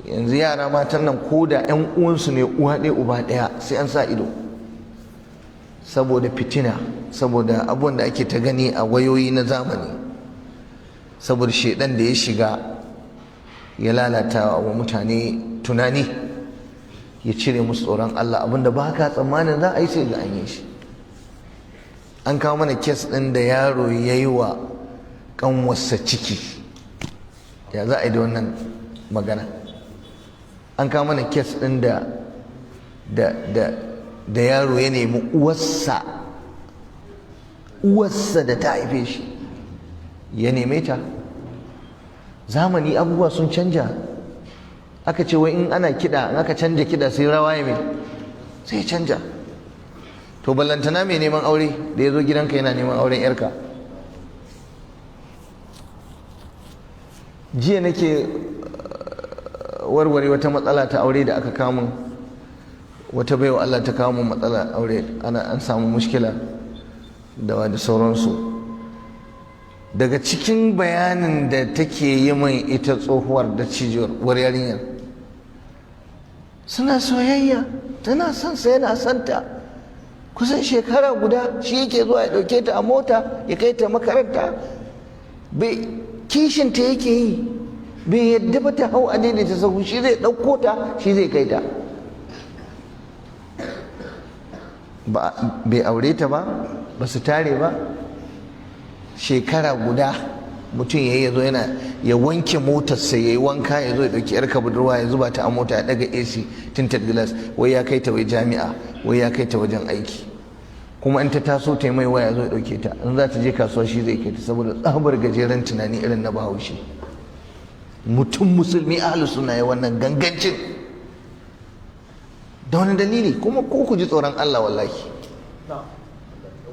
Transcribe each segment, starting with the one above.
yanzu yara matan nan ko da 'yan uwansu ne uwa ɗaya uba ɗaya sai an sa ido, saboda fitina, saboda abubuwan da ake ta gani a wayoyi na zamani, saboda shedan da ya shiga ya lalata wa mutane tunani, ya cire musu tsoron Allah. Abinda ba ka tsammanin za a yi sai ga an yi shi. An kawo mana kes ɗin da yaro ya yi wa ƙanwarsa ciki, ya za a yi da wannan magana? An kawo mana kes ɗin da yaro ya nemi uwarsa da ta haife shi ya neme ta. Zamani abubuwa sun canja. Aka ce wai in ana kiɗa, in aka canja kiɗa sai rawa ya mai sai canja. To ballantana mai neman aure da ya zo gidanka yana neman auren yarka. Jiya nake warware wata matsala ta aure da aka kamun, wata baiwa Allah ta kawo mun matsala aure, an samu mushkila da sauransu. Daga cikin bayanin da take yi min ita tsohuwar da cijiyar yarinyar, suna soyayya, tana son sa yana son ta kusan shekara guda, shi yake zuwa ya dauke ta a mota ya kai ta makaranta, bai kishin ta yake yi, bai yadda ba ta hau a daidaita sahu, shi zai dauko ta, shi zai kai ta. Bai aure ta ba su tare ba, shekara guda mutum ya zo yana ya wanke motarsa, ya yi wanka, ya zo ya ɗauki 'yar budurwa ya zuba ta a mota, ya ɗaga AC tinted glass, wai ya kai ta wai jami'a, wai ya kai ta wajen aiki. Kuma in ta taso ta yi mai waya zo ya ɗauke ta, in za ta je kasuwa shi zai kai ta, saboda tsabar gajeren tunani irin na Bahaushe. Mutum musulmi ahlus sunna ya wannan gangancin da wani dalili? Kuma ko ku ji tsoron Allah,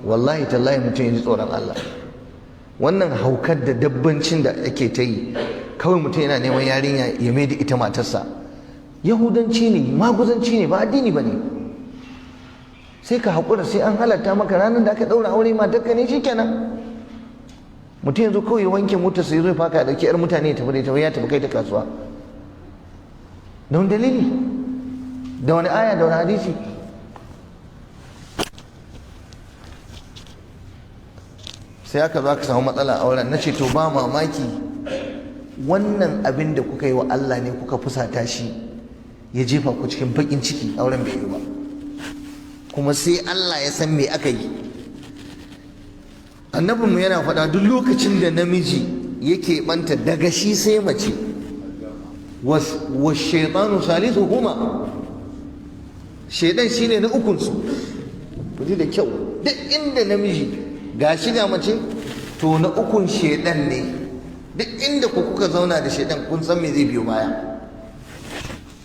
wallahi tallahi mutum ya ji tsoron Allah. Wannan haukar da dabbancin da ake ta yi, kawai mutum yana neman yarinya ya mai da ita matarsa, yahudanci ne, maguzanci ne, ba addini ba ne. Sai ka haƙura, sai an halatta maka ranar da aka ɗaura aure matarka ne, shikenan. Mutum yanzu kawai ya wanke motarsa ya zo ya faka ya ɗauki 'yar mutane ya tafi da ita, ya tafi kai ta kasuwa da wani dalili, da wani aya, da wani hadisi? Sai aka zo aka samu matsala a auren. Na ce to ba mamaki wannan abin da kuka yi wa Allah ne, kuka fusata shi ya jefa ku cikin bakin ciki, auren bai yi ba. Kuma sai Allah ya san me aka yi. Annabinmu yana faɗa duk lokacin da namiji yake banta daga shi sai mace, wa shaitanu salisuhuma, shaidan shine na ukunsu. Ku ji da kyau, duk inda namiji ga shi ga mace, to na ukun shaidan ne. Duk inda kuka zauna da shaidan kun san me zai biyo baya.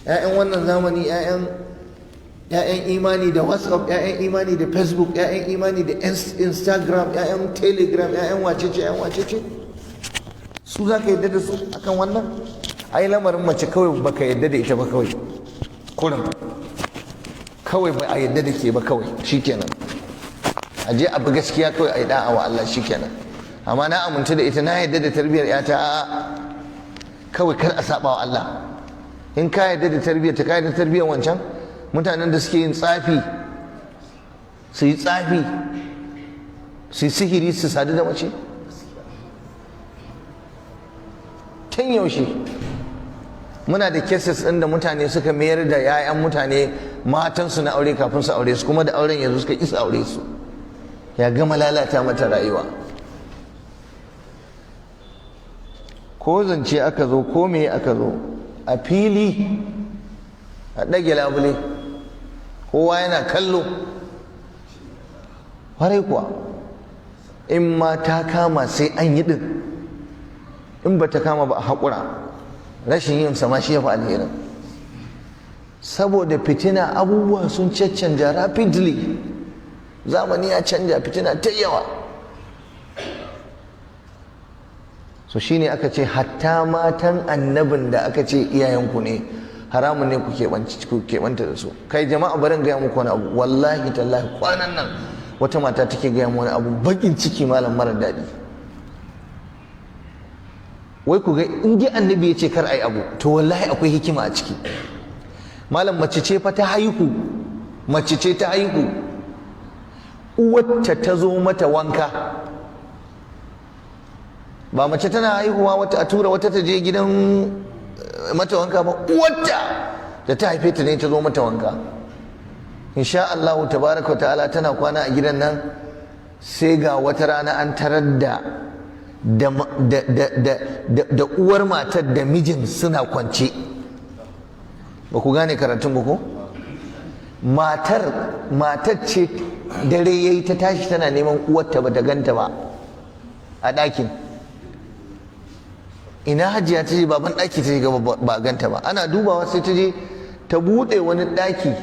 'Ya'yan wannan zamani, 'ya'yan imani da WhatsApp, 'ya'yan imani da Facebook, 'ya'yan imani da Instagram, 'ya'yan Telegram, 'ya'yan wacece, su za ka yadda da su akan wannan? Ai lamarin mace kawai baka yadda da ita ba, kawai kurin kawai ba a yadda da ke ba, kawai shikenan. A je abu gaskiya kawai a yi da'a wa Allah, shikenan. Amma na amince da ita, na yadda da tarbiyyar yata, kawai kar a saba wa Allah. In ka yadda da tarbiyyar ta, ka yadda da tarbiyyar wancan mutanen da suke yin tsafi, su yi tsafi, su yi sihiri, su sadu da mace. Tun yaushe muna da cases ɗin da mutane suka mayar da 'ya'yan mutane matansu na aure kafin su aure su, kuma da auren yanzu suka isa aure su, ya gama lalata mata rayuwa. Ko zance aka zo, ko me aka zo, a fili a ɗage labule, kowa yana kallo. Kwarai kuwa, in ma ta kama sai an yi ɗin, in ba ta kama ba a haƙura, rashin yin sama shi ya fi alherin. Saboda fitina, abubuwa sun caccanja rapidly, zamani ya canja, fitina ta yawa. So shine aka ce hatta matan annabin da aka ce iyayenku ne, haramun ne ku keɓanta da su. Kai jama'a, barin gaya muku wani abu, wallahi tallahi kwanan nan wata mata take gaya mu wani abu bakin ciki malam, mara daɗi. wai ku ga in ji annabi ya ce kar ai abu to wallahi akwai hikima a ciki. Malam mace ce fa ta haihu, mace ce ta haihu, uwarta ta zo mata wanka. Ba mace tana haihuwa wata a tura wata ta je gidan mata wanka ba, uwarta da ta haife ta ne ta zo mata wanka. Insha Allah tabaraka ta'ala tana kwana a gidan nan, sai ga wata rana an tarar da uwar matar da mijin suna kwance. Ba ku gane karatun ba ko? Matar ce dare yayi ta tashi tana neman uwarta ba ta ganta ba a ɗakin. Ina Hajiya ta je, baban ɗaki ta je ga ba ganta ba. Ana dubawa sai ta je ta buɗe wani ɗaki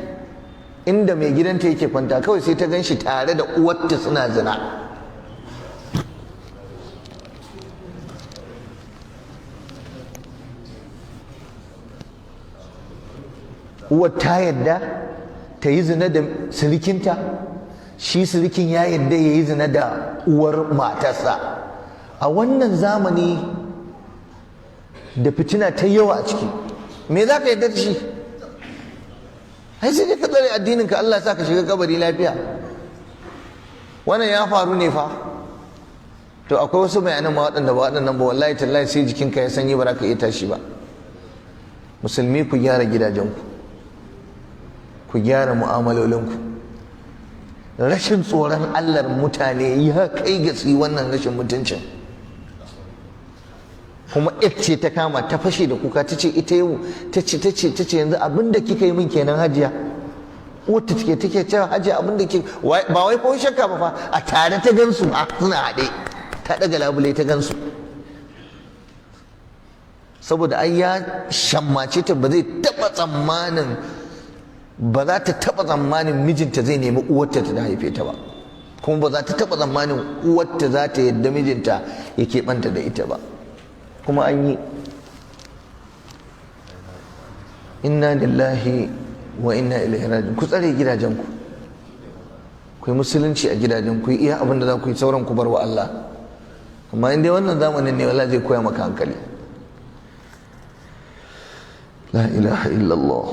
inda mai gidanta yake kwanta, kawai sai ta gan shi tare da uwarta suna zina. Uwar ta yadda ta yi zina da sirikinta, shi sirikin ya yadda ya yi zina da uwar matarsa. A wannan zamani da fitina ta yawa a ciki, me za ka yadda da shi? Ai sai dai ka tsare addinin ka, Allah sa ka shiga kabari lafiya. Wannan ya faru ne fa. To akwai wasu bayanan ma waɗanda ba waɗannan ba, wallahi tallahi sai jikinka ya sanyi ba za ka iya tashi ba. Musulmi ku gyara gidajenku, ku gyara mu'amalolinku. Rashin tsoron Allah mutane ya kai ga su wannan rashin mutuncin. Kuma ce ta kama ta fashe da kuka ta ce ita yau ta ce yanzu abin da kika yi min kenan Hajiya. Wata take cewa Hajiya abin da ke ba wai ko shakka ba fa, a tare ta gansu a suna haɗe, ta daga labule ta gansu. Saboda ai ya shammace ta, ba za ta taɓa tsammanin mijinta zai nemi uwarta ta haife ta ba, kuma ba za ta taɓa tsammanin uwarta za ta yadda mijinta ya keɓanta da ita ba. Kuma an yi. Inna lillahi wa inna ilaihi raji'un. Ku tsare gidajenku, ku yi musulunci a gidajen ku, iya abin da za ku yi, sauran ku bar wa Allah. Amma in dai wannan zamanin ne, wallahi zai koya maka hankali. La ilaha illallah.